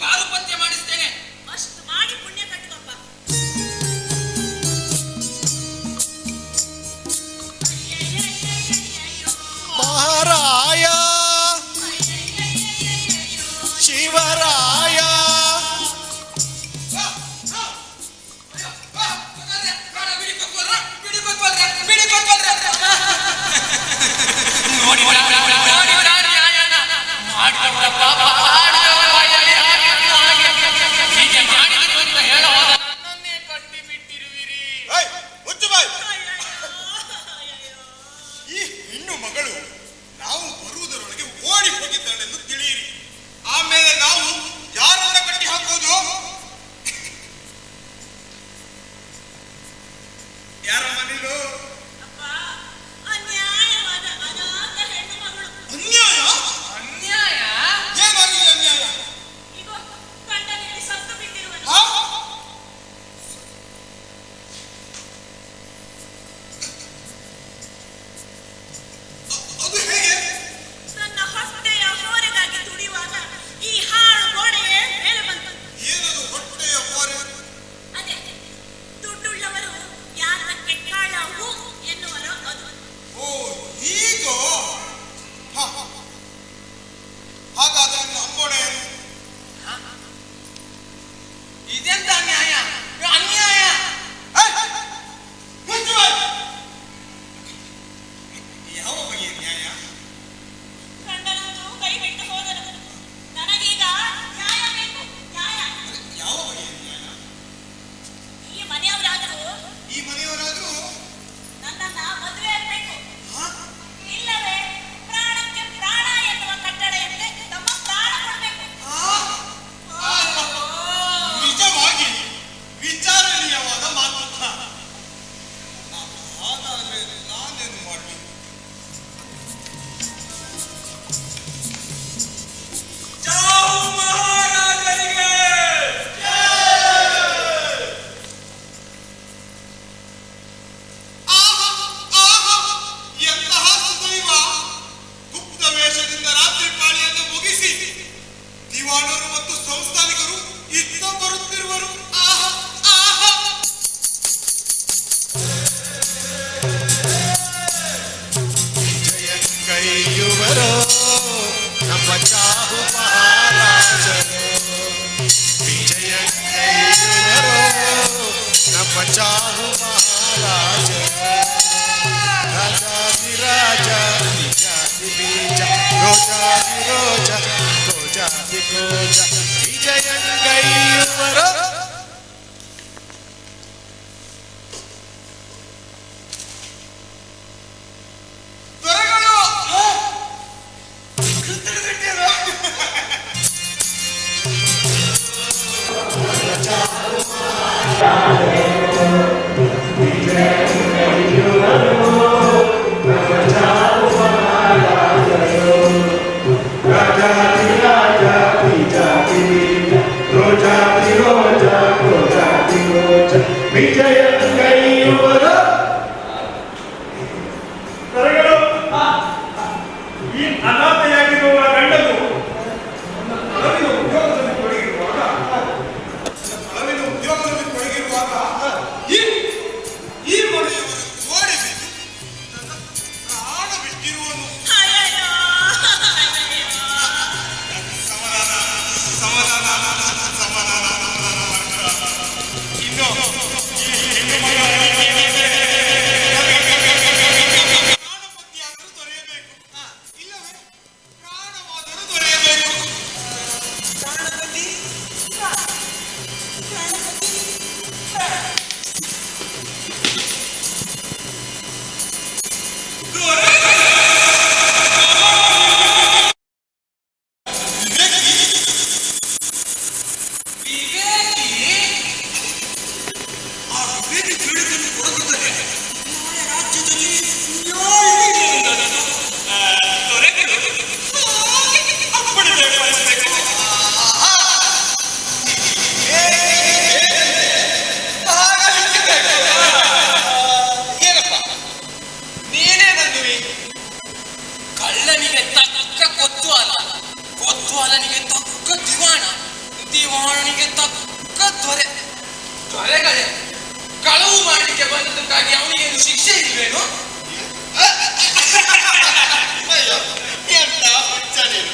ಪಾರುಪತ್ಯ ಮಾಡಿಸ್ತೇನೆ. ಅಷ್ಟು ಮಾಡಿ ಪುಣ್ಯ ಕಟ್ಟುವಪ್ಪ. ಮಹಾರಾಯ ಶಿವರಾಯ ಈ ಹೆಣ್ಣು ಮಗಳು ನಾವು ಬರುವುದರೊಳಗೆ ಓಡಿ ಹೋಗಿದ್ದಾಳೆಂದು ತಿಳಿಯಿರಿ. ಆಮೇಲೆ ನಾವು ಯಾರನ್ನ ಕಟ್ಟಿ ಹಾಕೋದು? ಯಾರಮ್ಮ ನೀನು? ಅನ್ಯಾಯವಾದ ಅನಾಥ ಹೆಣ್ಣು ಮಗಳು. ಅನ್ಯಾಯ? ಅನ್ಯಾಯ ಏನಾಗಿದೆ ಅನ್ಯಾಯ? ಈಗ ಗಂಡನಿಗೆ ಸತ್ತು ಬಿಟ್ಟಿರುವನು. ಅದು ಹೇಗೆ? ನನ್ನ ಹೊಟ್ಟೆಯ ಹೊರೆಗಾಗಿ ದುಡಿಯುವಾಗ ಈ ಹಾಳು ಗೋಡೆಯೇ ಮೇಲೆ ಬಂತು. ಏನದು ಹೊಟ್ಟೆಯ ಹೊರೆ? ಅದೇ ದುಡ್ಡುಳ್ಳವರು ಯಾರಕ್ಕೆ ಕಾಳವು ಎನ್ನುವರೋ ಅದು. ಓ ಈಗ ಹಾಗಾದ್ರೆ ಅಂಬೋಣೆ ಇದೆಂತ ಅನ್ಯಾಯ? ಅನ್ಯಾಯ ಯಾವ ಬಗೆಯ ನ್ಯಾಯ? ಗಂಡನನ್ನು ಕೈ ಬಿಟ್ಟು ಹೋದನು. ನನಗೀಗ ನ್ಯಾಯ ಬೇಕು, ನ್ಯಾಯ. ಯಾವ ಬಗೆಯ ನ್ಯಾಯ? ಈ ಮನೆಯವರಾದರೂ ಈ ಮನೆಯವರಾದ್ರೂ ನನ್ನನ್ನ ಮದುವೆ ಆಗಬೇಕು. ಇಲ್ಲವೇ ಪ್ರಾಣಕ್ಕೆ ಪ್ರಾಣ ಎನ್ನುವ ಕಟ್ಟಳೆಯಂತೆ ತಮ್ಮ ಪ್ರಾಣ ಕೊಡಬೇಕು. ನಿಜವಾಗಿ ವಿಚಾರಣೀಯವಾದ ಮಾತು. ಹಾಗಾದ್ರೆ ನಾನೇನು ಮಾಡಲಿ? ಮಹಾರಾಜರಿಗೆ ಎಂತಹ ಸುದೈವ! ಗುಪ್ತ ವೇಷದಿಂದ ರಾತ್ರಿ ಪಾಳಿಯನ್ನು ಮುಗಿಸಿ ದಿವಾಣರು ಮತ್ತು ಸಂಸ್ಥಾನಿಕರು ಇತ್ತ ಬರುತ್ತಿರುವರು. ಆಹಾ ಆಹಾ! ವಿಜಯಂಗೈಯುವರು ನಮ್ಮ ಚಾಹು ಮಹಾರಾಜರು. ವಿಜಯಂಗೈಯುವರು ನಮ್ಮ ಚಾಹು ಮಹಾರಾಜರು. ರಾಜಾಧಿರಾಜ ನಿಜಾದಿ ಬೀಜ ರೋಜಾದಿರೋಜ ಗೋಜಾದಿ ಗೋಜ ವಿಜಯಂಗೈಯುವರು. ದೊರೆಗಳು ವಿಜಯಂಗೈಯುವರು ಈ ಅನಾಥೆಯಾಗಿರುವ ಗಂಡನು ಉದ್ಯೋಗದಲ್ಲಿ ತೊಡಗಿರುವಾಗ ಈ ಮನೆಯವರು ಗೋಡೆ ಬಿದ್ದು ನನ್ನ ಪ್ರಾಣ ಬಿಟ್ಟಿರುವನು. ಅಯ್ಯಯ್ಯೋ, ಸಮಾಧಾನ ಸಮಾಧಾನ. ಇನ್ನು ಪ್ರಾಣಪತಿಯಾದರೂ ದೊರೆಯಬೇಕು, ಇಲ್ಲವೇ ಪ್ರಾಣವಾದರೂ ದೊರೆಯಬೇಕು. ಪ್ರಾಣಪತಿ ಹಾಗಾದರೆ ದೊರೆ ದೊರೆಗಳೇ ಕಳವು ಮಾಡಲಿಕ್ಕೆ ಬಂದದಕ್ಕಾಗಿ ಅವನಿಗೇನು ಶಿಕ್ಷೆ ಇಲ್ವೇನು? ಅಯ್ಯೋ ಎಂತ ಹುಚ್ಚ ನೀನು.